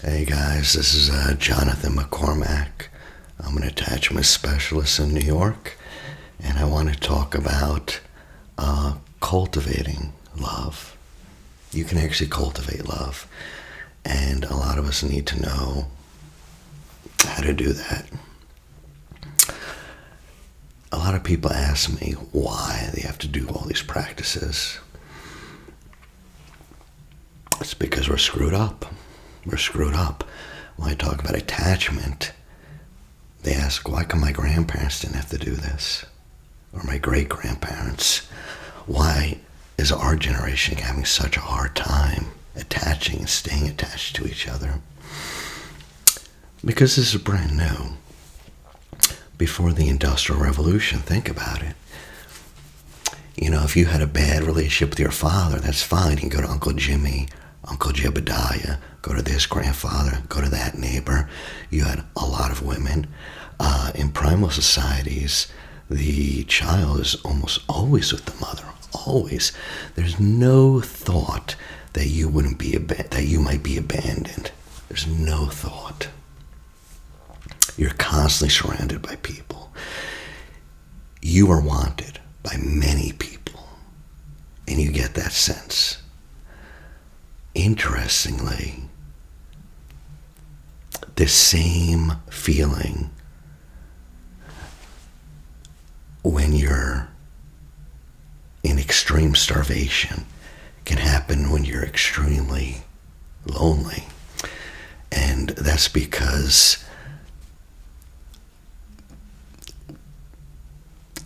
Hey guys, this is Jonathan McCormack. I'm an attachment specialist in New York, and I want to talk about cultivating love. You can actually cultivate love, and a lot of us need to know how to do that. A lot of people ask me why they have to do all these practices. It's because we're screwed up. We're screwed up. When I talk about attachment, they ask, why come my grandparents didn't have to do this? Or my great-grandparents? Why is our generation having such a hard time attaching and staying attached to each other? Because this is brand new. Before the Industrial Revolution, think about it. You know, if you had a bad relationship with your father, that's fine. You can go to Uncle Jimmy, Uncle Jebediah, go to this grandfather, go to that neighbor. You had a lot of women. In primal societies, the child is almost always with the mother. Always. There's no thought that you wouldn't be that you might be abandoned. There's no thought. You're constantly surrounded by people. You are wanted by many people, and you get that sense. Interestingly, the same feeling when you're in extreme starvation can happen when you're extremely lonely. And that's because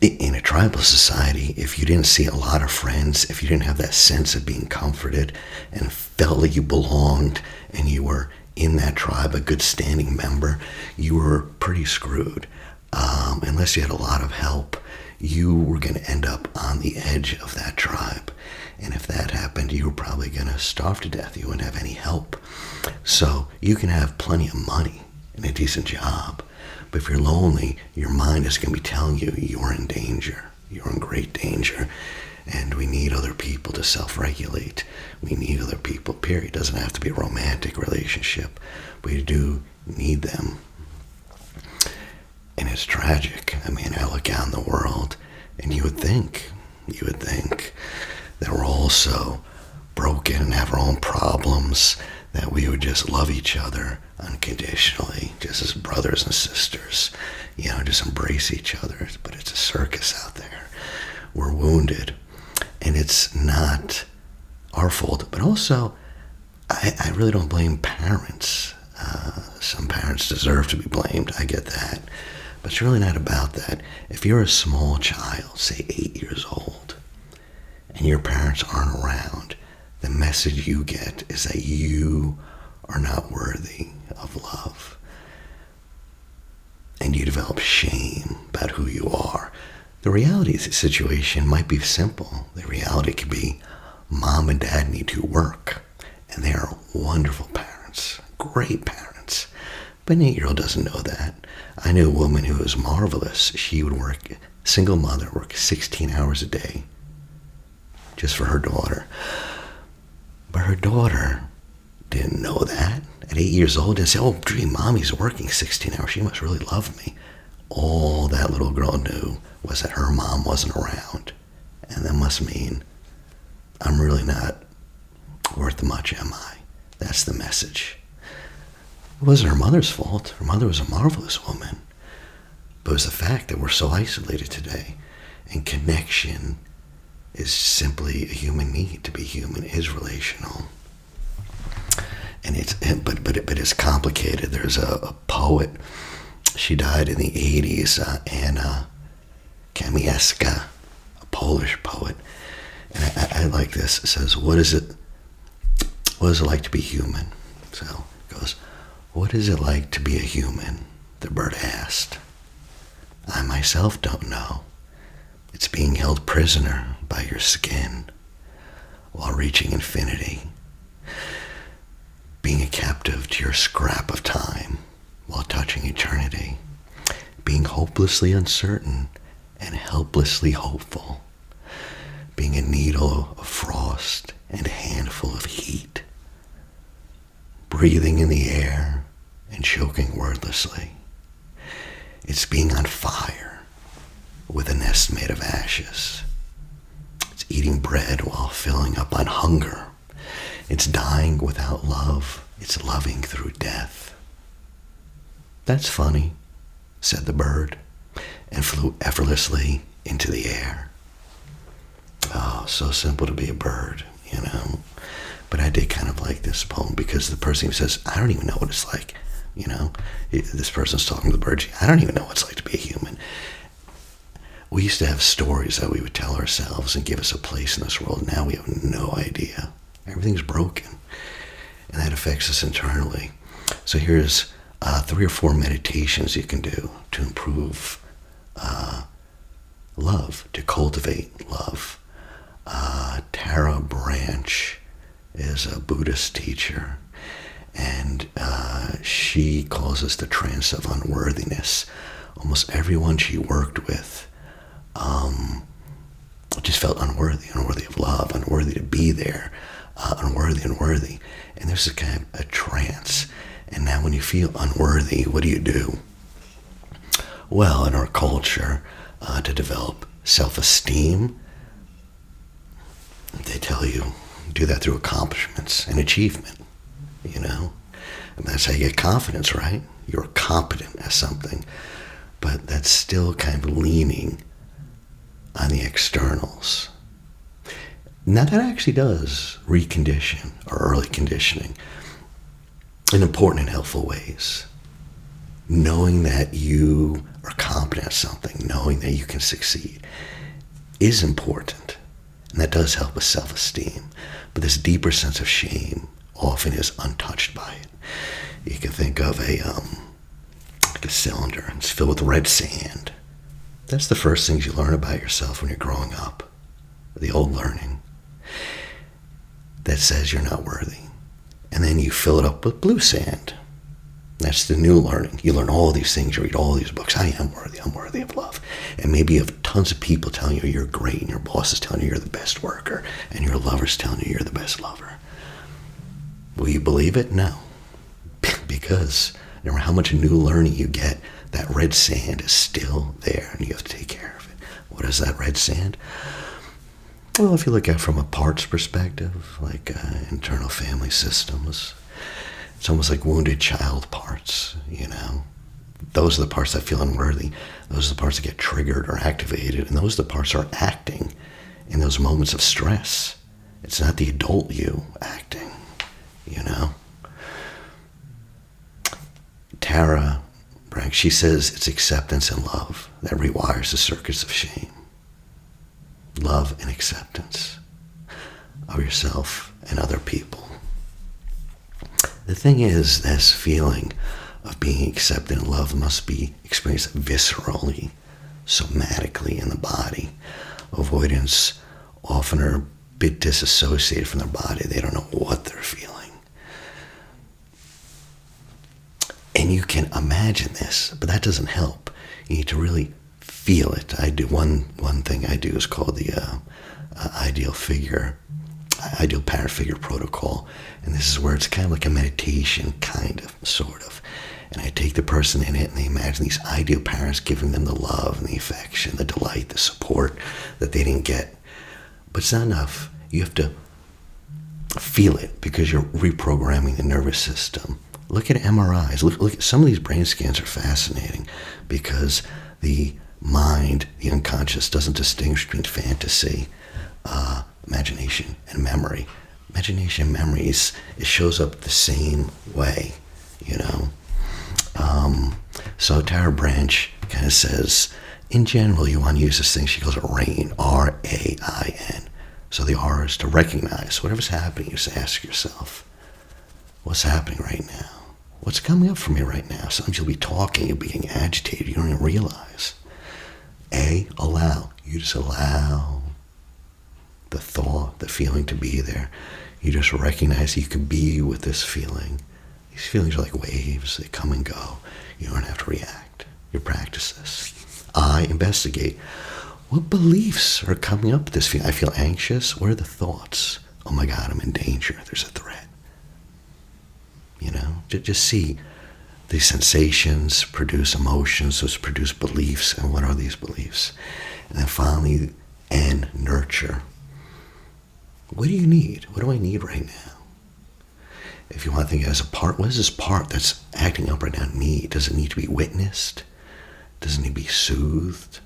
in a tribal society, if you didn't see a lot of friends, if you didn't have that sense of being comforted and felt like you belonged and you were in that tribe, a good standing member, you were pretty screwed. Unless you had a lot of help, you were going to end up on the edge of that tribe. And if that happened, you were probably going to starve to death. You wouldn't have any help. So you can have plenty of money and a decent job, but if you're lonely, your mind is going to be telling you you're in danger. You're in great danger. And we need other people to self-regulate. We need other people, period. It doesn't have to be a romantic relationship. We do need them. And it's tragic. I mean, I look out in the world, and you would think that we're all so broken and have our own problems that we would just love each other unconditionally, just as brothers and sisters, just embrace each other. But it's a circus out there. We're wounded, and it's not our fault. But also, I really don't blame parents. Some parents deserve to be blamed. I get that. But it's really not about that. If you're a small child, say 8 years old, and your parents aren't around, the message you get is that you are not worthy of love. And you develop shame about who you are. The reality of the situation might be simple. The reality could be mom and dad need to work. And they are wonderful parents, great parents. But an 8-year-old doesn't know that. I knew a woman who was marvelous. She would work, single mother, work 16 hours a day just for her daughter. But her daughter didn't know that. At 8 years old, and say, oh, gee, mommy's working 16 hours. She must really love me. All that little girl knew was that her mom wasn't around. And that must mean I'm really not worth much, am I? That's the message. It wasn't her mother's fault. Her mother was a marvelous woman. But it was the fact that we're so isolated today. And connection is simply a human need. To be human is relational. And but it's complicated. There's a poet. She died in the 80s, Anna Kamieska, a Polish poet. And I like this. It says, what is it like to be human? So it goes, what is it like to be a human? The bird asked. I myself don't know. It's being held prisoner by your skin while reaching infinity. Being a captive to your scrap of time while touching eternity. Being hopelessly uncertain and helplessly hopeful. Being a needle of frost and a handful of heat. breathing in the air and choking wordlessly. It's being on fire with a nest made of ashes. It's eating bread while filling up on hunger. It's dying without love. It's loving through death. That's funny, said the bird, and flew effortlessly into the air. Oh, so simple to be a bird, you know. But I did kind of like this poem because the person who says, I don't even know what it's like, you know. This person's talking to the bird. I don't even know what it's like to be a human. We used to have stories that we would tell ourselves and give us a place in this world. Now we have no idea. Everything's broken. And that affects us internally. So here's 3 or 4 meditations you can do to improve love, to cultivate love. Tarah Branch is a Buddhist teacher, and she calls us the trance of unworthiness. Almost everyone she worked with just felt unworthy of love, unworthy to be there, unworthy. And there's a kind of a trance. And now when you feel unworthy, what do? Well, in our culture, to develop self-esteem, they tell you do that through accomplishments and achievement, you know. And that's how you get confidence, right? You're competent at something. But that's still kind of leaning on the externals. Now that actually does recondition or early conditioning in important and helpful ways. Knowing that you are competent at something, knowing that you can succeed is important. And that does help with self-esteem. But this deeper sense of shame often is untouched by it. You can think of like a cylinder, and it's filled with red sand. That's the first things you learn about yourself when you're growing up. The old learning that says you're not worthy. And then you fill it up with blue sand. That's the new learning. You learn all these things, you read all these books. I am worthy, I'm worthy of love. And maybe you have tons of people telling you you're great, and your boss is telling you you're the best worker, and your lover's telling you you're the best lover. Will you believe it? No. Because no matter how much new learning you get, that red sand is still there, and you have to take care of it. What is that red sand? Well, if you look at it from a parts perspective, like internal family systems, it's almost like wounded child parts, you know. Those are the parts that feel unworthy. Those are the parts that get triggered or activated, and those are the parts that are acting in those moments of stress. It's not the adult you acting, you know. Tarah Branch, she says it's acceptance and love that rewires the circuits of shame. Love and acceptance of yourself and other people. The thing is, this feeling of being accepted and loved must be experienced viscerally, somatically in the body. Avoidance often are a bit disassociated from their body. They don't know what they're feeling. And you can imagine this, but that doesn't help. You need to really feel it. I do one thing I do is called the ideal parent figure protocol, and this is where it's kind of like a meditation, kind of, sort of. And I take the person in it, and they imagine these ideal parents giving them the love and the affection, the delight, the support that they didn't get. But it's not enough. You have to feel it because you're reprogramming the nervous system. Look at MRIs. Look at some of these brain scans are fascinating because the mind, the unconscious, doesn't distinguish between fantasy, imagination, and memory. Imagination and memories, it shows up the same way, you know. So Tarah Branch kind of says, in general, you want to use this thing. She calls it RAIN, R-A-I-N. So the R is to recognize whatever's happening. You just ask yourself, what's happening right now? What's coming up for me right now? Sometimes you'll be talking, you'll be getting agitated, you don't even realize. A, allow. You just allow the thought, the feeling to be there. You just recognize you can be with this feeling. These feelings are like waves, they come and go. You don't have to react. You practice this. I, investigate. What beliefs are coming up with this feeling? I feel anxious. What are the thoughts? Oh my God, I'm in danger. There's a threat. You Just see these sensations produce emotions, those produce beliefs, and what are these beliefs? And then finally, N, nurture. What do you need? What do I need right now? If you want to think as a part, what does this part that's acting up right now need? Does it need to be witnessed? Does it need to be soothed?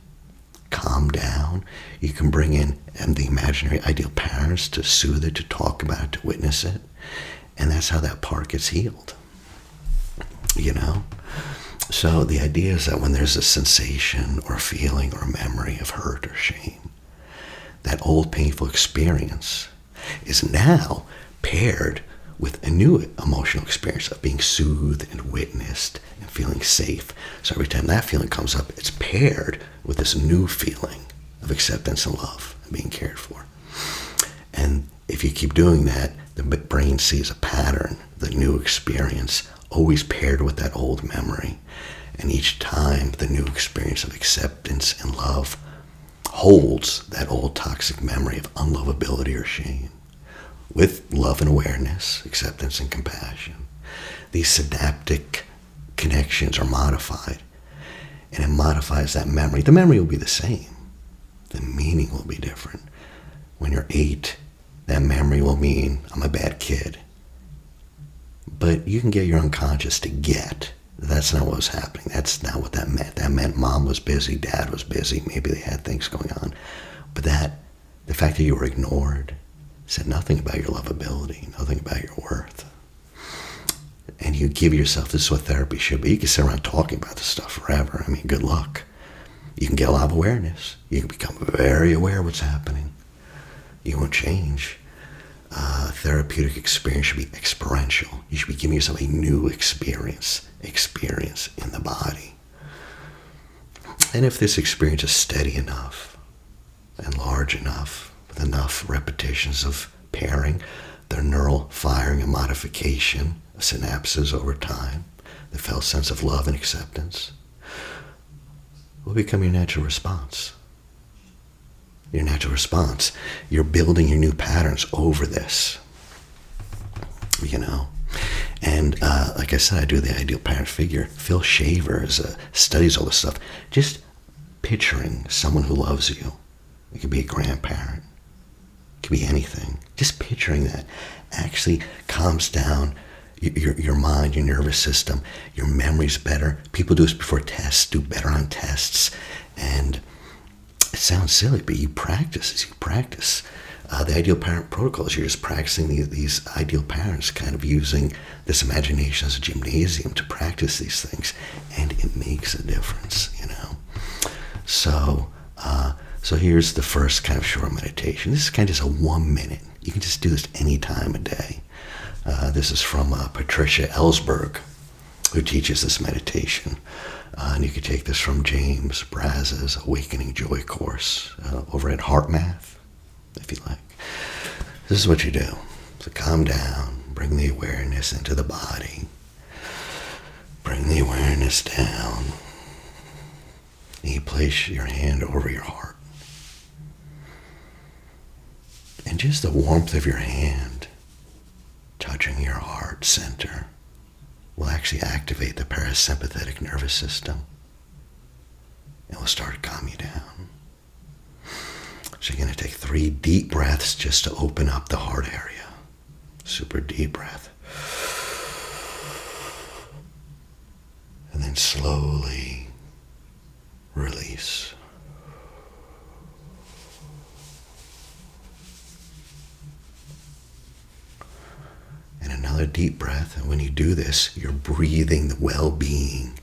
Calm down? You can bring in the imaginary ideal parents to soothe it, to talk about it, to witness it. And that's how that part gets healed. You know? So the idea is that when there's a sensation or a feeling or a memory of hurt or shame, that old painful experience is now paired with a new emotional experience of being soothed and witnessed and feeling safe. So every time that feeling comes up, it's paired with this new feeling of acceptance and love and being cared for. And if you keep doing that, the brain sees a pattern, the new experience, always paired with that old memory. And each time the new experience of acceptance and love holds that old toxic memory of unlovability or shame with love and awareness, acceptance and compassion. These synaptic connections are modified, and it modifies that memory. The memory will be the same. The meaning will be different. When you're 8, that memory will mean, I'm a bad kid. But you can get your unconscious to get that's not what was happening. That's not what that meant. That meant mom was busy, dad was busy, maybe they had things going on. But the fact that you were ignored said nothing about your lovability, nothing about your worth. And you give yourself, this is what therapy should be. You can sit around talking about this stuff forever. I mean, good luck. You can get a lot of awareness. You can become very aware of what's happening. You won't change. Therapeutic experience should be experiential. You should be giving yourself a new experience in the body. And if this experience is steady enough and large enough, with enough repetitions of pairing, the neural firing and modification of synapses over time, the felt sense of love and acceptance, will become your natural response. Your natural response. You're building your new patterns over this. And like I said, I do the ideal parent figure. Phil Shavers studies all this stuff. Just picturing someone who loves you. It could be a grandparent. It could be anything. Just picturing that actually calms down your mind, your nervous system. Your memory's better. People do this before tests, do better on tests. And it sounds silly, but you practice as you practice. The ideal parent protocols, you're just practicing these ideal parents, kind of using this imagination as a gymnasium to practice these things, and it makes a difference, So here's the first kind of short meditation. This is kind of just a 1 minute. You can just do this any time of day. This is from Patricia Ellsberg, who teaches this meditation. And you can take this from James Braza's Awakening Joy course over at Heart Math, if you like. This is what you do. So calm down, bring the awareness into the body, bring the awareness down, and you place your hand over your heart. And just the warmth of your hand touching your heart center will actually activate the parasympathetic nervous system. It will start to calm you down. So you're going to take 3 deep breaths just to open up the heart area. Super deep breath. And then slowly release. And another deep breath. And when you do this, you're breathing the well-being,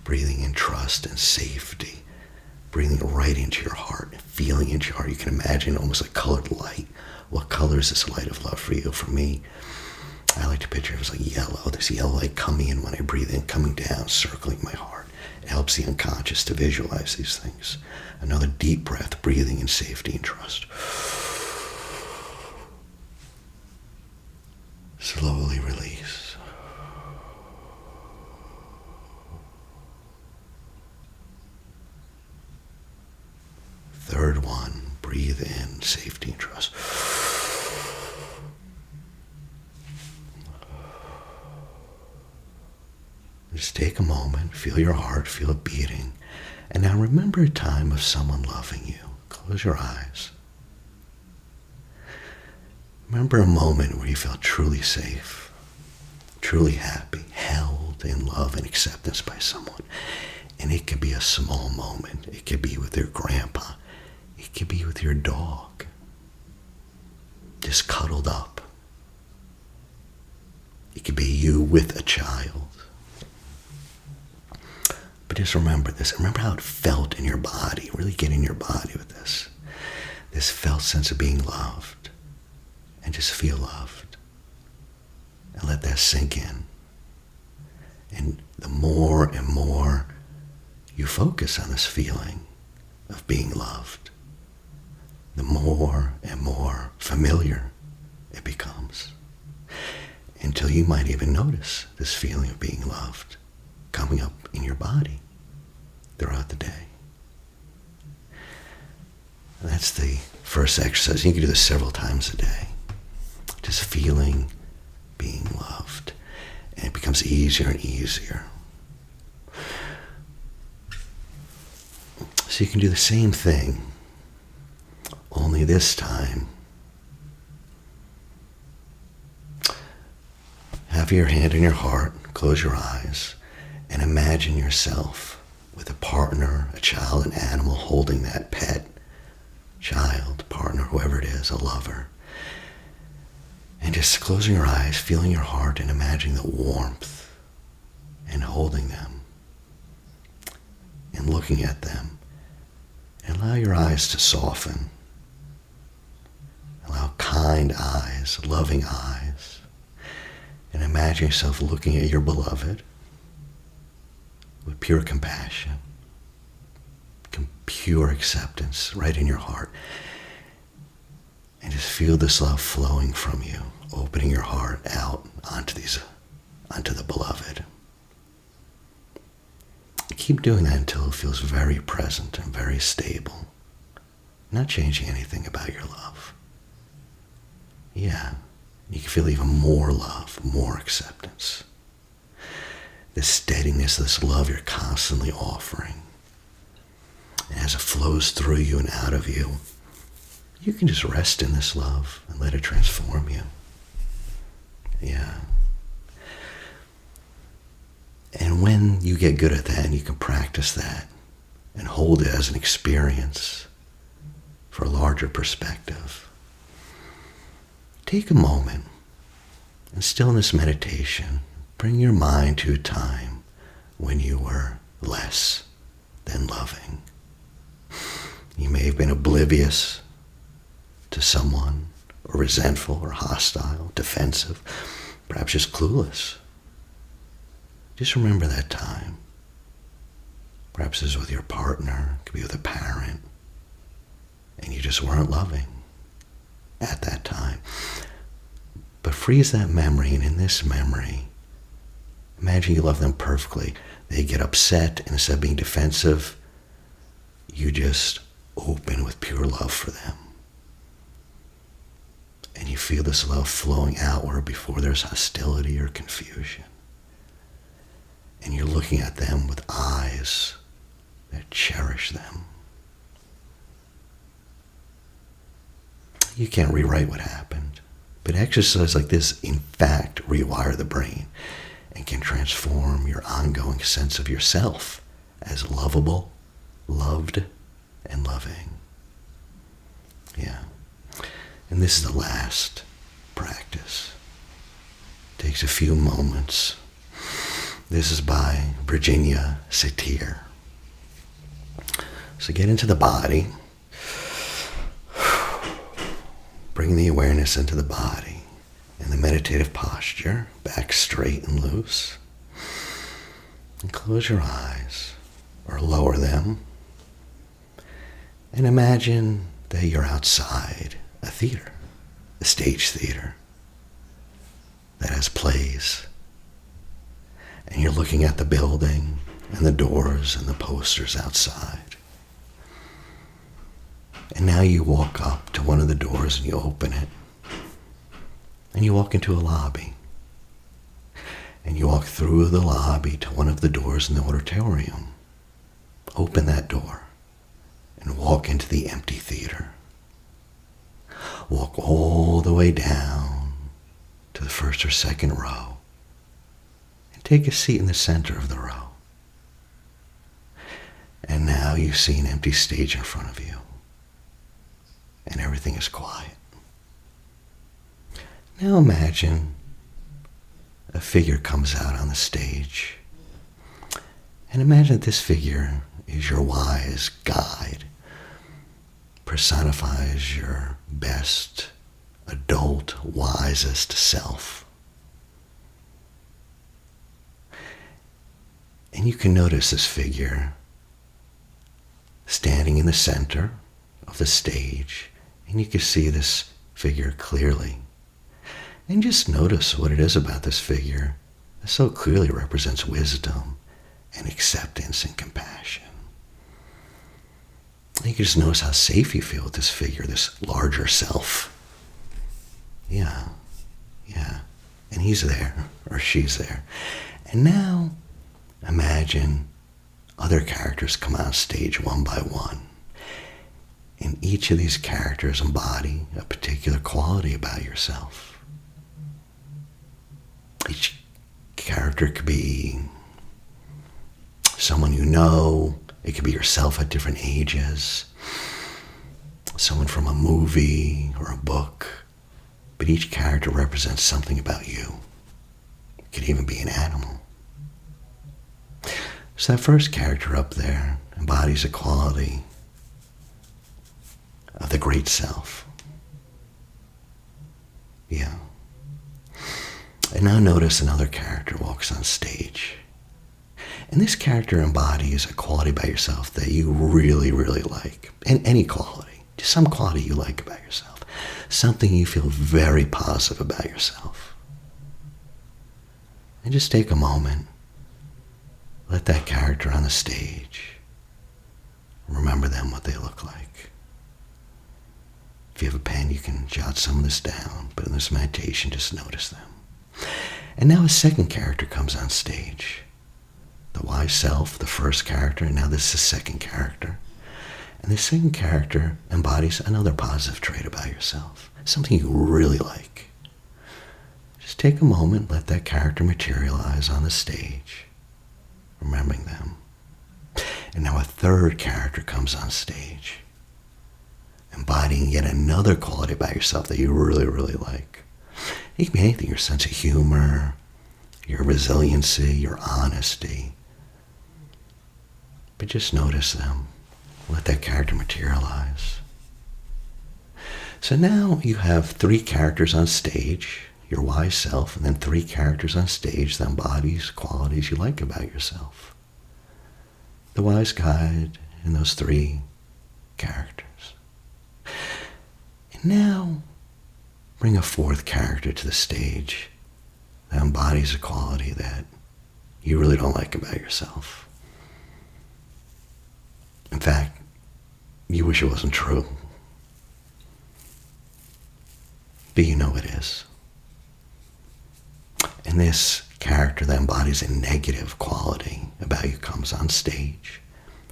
breathing in trust and safety, breathing right into your heart, feeling into your heart. You can imagine almost like colored light. What color is this light of love for you? For me, I like to picture it as like yellow. This yellow light coming in when I breathe in, coming down, circling my heart. It helps the unconscious to visualize these things. Another deep breath, breathing in safety and trust. Slowly release. Third one, breathe in, safety and trust. Just take a moment, feel your heart, feel it beating. And now remember a time of someone loving you. Close your eyes. Remember a moment where you felt truly safe, truly happy, held in love and acceptance by someone. And it could be a small moment. It could be with your grandpa. It could be with your dog. Just cuddled up. It could be you with a child. But just remember this. Remember how it felt in your body. Really get in your body with this. This felt sense of being loved. And just feel loved. And let that sink in. And the more and more you focus on this feeling of being loved, the more and more familiar it becomes. Until you might even notice this feeling of being loved coming up in your body throughout the day. And that's the first exercise. You can do this several times a day. Just feeling being loved. And it becomes easier and easier. So you can do the same thing, only this time have your hand in your heart, close your eyes, and imagine yourself with a partner, a child, an animal, holding that pet, child, partner, whoever it is, a lover. And just closing your eyes, feeling your heart, and imagining the warmth, and holding them, and looking at them. And allow your eyes to soften. Allow kind eyes, loving eyes. And imagine yourself looking at your beloved with pure compassion, pure acceptance right in your heart. And just feel this love flowing from you, opening your heart out onto the beloved. Keep doing that until it feels very present and very stable. Not changing anything about your love. Yeah, you can feel even more love, more acceptance. This steadiness, this love you're constantly offering. And as it flows through you and out of you, you can just rest in this love and let it transform you. Yeah. And when you get good at that and you can practice that and hold it as an experience for a larger perspective, take a moment and still in this meditation, bring your mind to a time when you were less than loving. You may have been oblivious to someone, or resentful, or hostile, defensive, perhaps just clueless. Just remember that time. Perhaps it was with your partner, it could be with a parent, and you just weren't loving at that time. But freeze that memory, and in this memory, imagine you love them perfectly. They get upset, and instead of being defensive, you just open with pure love for them. And you feel this love flowing outward before there's hostility or confusion. And you're looking at them with eyes that cherish them. You can't rewrite what happened, but exercise like this, in fact, rewire the brain and can transform your ongoing sense of yourself as lovable, loved, and loving. Yeah. And this is the last practice. It takes a few moments. This is by Virginia Satir. So get into the body. Bring the awareness into the body in the meditative posture, back straight and loose. And close your eyes or lower them. And imagine that you're outside a theater, a stage theater that has plays. And you're looking at the building and the doors and the posters outside. And now you walk up to one of the doors and you open it. And you walk into a lobby. and you walk through the lobby to one of the doors in the auditorium. Open that door and walk into the empty theater. Walk all the way down to the first or second row and take a seat in the center of the row. And now you see an empty stage in front of you and everything is quiet. Now imagine a figure comes out on the stage. And imagine that this figure is your wise guide, personifies your best, adult, wisest self. And you can notice this figure standing in the center of the stage, and you can see this figure clearly. And just notice what it is about this figure that so clearly represents wisdom and acceptance and compassion. And you can just notice how safe you feel with this figure, this larger self. Yeah. And he's there, or she's there. And now, imagine other characters come on stage one by one. And each of these characters embody a particular quality about yourself. Each character could be someone you know. It could be yourself at different ages. Someone from a movie or a book. But each character represents something about you. It could even be an animal. So that first character up there embodies a quality of the great self. Yeah. And now notice another character walks on stage. And this character embodies a quality about yourself that you really, really like. And any quality. Just some quality you like about yourself. Something you feel very positive about yourself. And just take a moment. Let that character on the stage. Remember them, what they look like. If you have a pen, you can jot some of this down. But in this meditation, just notice them. And now a second character comes on stage. The wise self, the first character, and now this is the second character. And the second character embodies another positive trait about yourself, something you really like. Just take a moment, let that character materialize on the stage, remembering them. And now a third character comes on stage, embodying yet another quality about yourself that you really, really like. It can be anything, your sense of humor, your resiliency, your honesty. But just notice them. Let that character materialize. So now you have three characters on stage, your wise self, and then three characters on stage that embodies qualities you like about yourself. The wise guide and those three characters. And now, bring a fourth character to the stage that embodies a quality that you really don't like about yourself. In fact, you wish it wasn't true. But you know it is. And this character that embodies a negative quality about you comes on stage.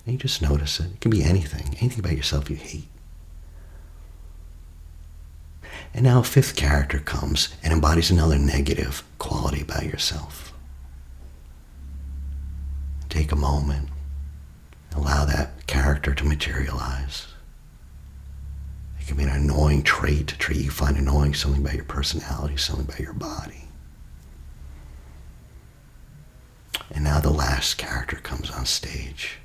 And you just notice it. It can be anything about yourself you hate. And now a fifth character comes and embodies another negative quality about yourself. Take a moment. Allow that character to materialize. It can be an annoying trait, a trait you find annoying, something about your personality, something about your body. And now the last character comes on stage,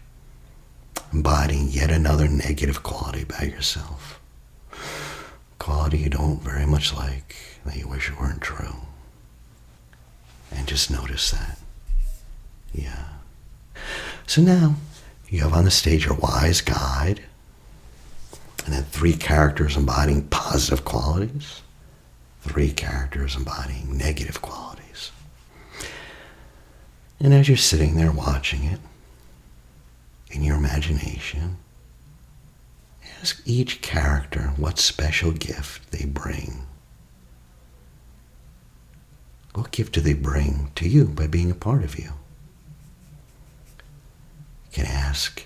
embodying yet another negative quality about yourself. Quality you don't very much like, that you wish it weren't true. And just notice that. Yeah. So now, you have on the stage your wise guide, and then three characters embodying positive qualities, three characters embodying negative qualities. And as you're sitting there watching it, in your imagination, ask each character what special gift they bring. What gift do they bring to you by being a part of you? You can ask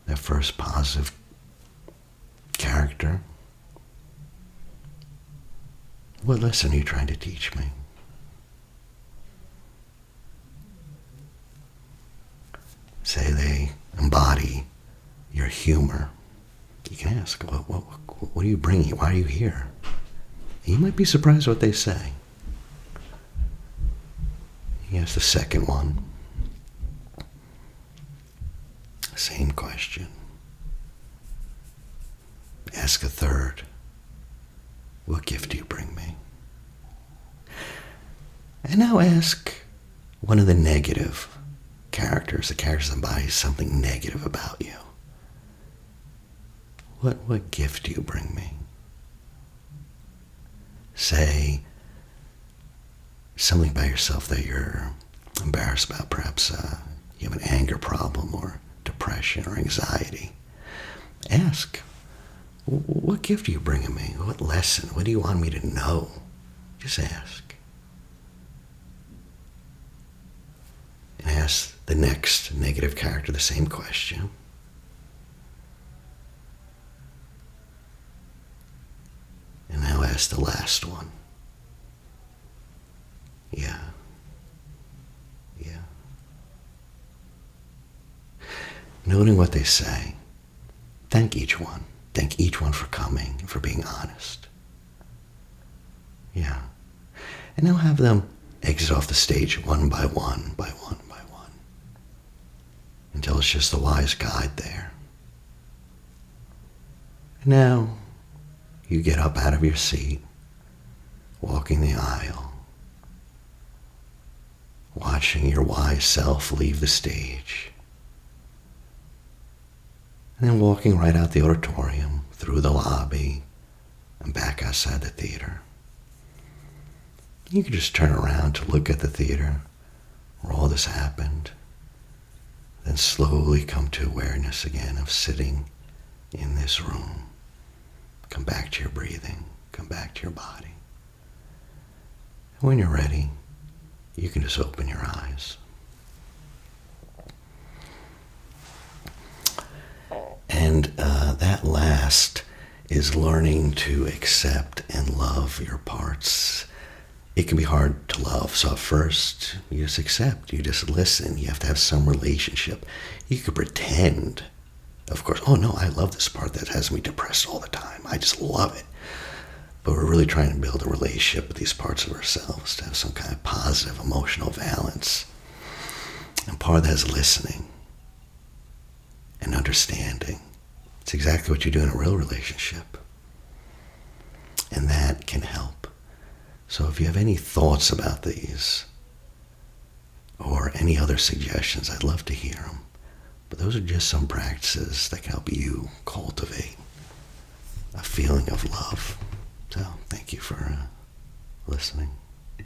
that first positive character, what lesson are you trying to teach me? Say they embody your humor. You can ask, what are you bringing? Why are you here? You might be surprised what they say. Here's the second one. Same question. Ask a third. What gift do you bring me? And now ask one of the negative characters, the characters that embody something negative about you. What gift do you bring me? Say something about yourself that you're embarrassed about. Perhaps you have an anger problem or depression or anxiety. Ask, what gift are you bringing me? What lesson? What do you want me to know? Just ask. And ask the next negative character the same question. And now ask the last one. Yeah. Noting what they say, thank each one. Thank each one for coming and for being honest. Yeah. And now have them exit off the stage one by one, until it's just the wise guide there. And now you get up out of your seat, walking the aisle, watching your wise self leave the stage, and then walking right out the auditorium, through the lobby, and back outside the theater. You can just turn around to look at the theater where all this happened, then slowly come to awareness again of sitting in this room. Come back to your breathing, come back to your body. And when you're ready, you can just open your eyes. And that last is learning to accept and love your parts. It can be hard to love. So at first, you just accept, you just listen. You have to have some relationship. You could pretend, of course, oh no, I love this part that has me depressed all the time. I just love it. But we're really trying to build a relationship with these parts of ourselves to have some kind of positive emotional balance. And part of that is listening and understanding. It's exactly what you do in a real relationship. And that can help. So if you have any thoughts about these or any other suggestions, I'd love to hear them. But those are just some practices that can help you cultivate a feeling of love. So thank you for listening.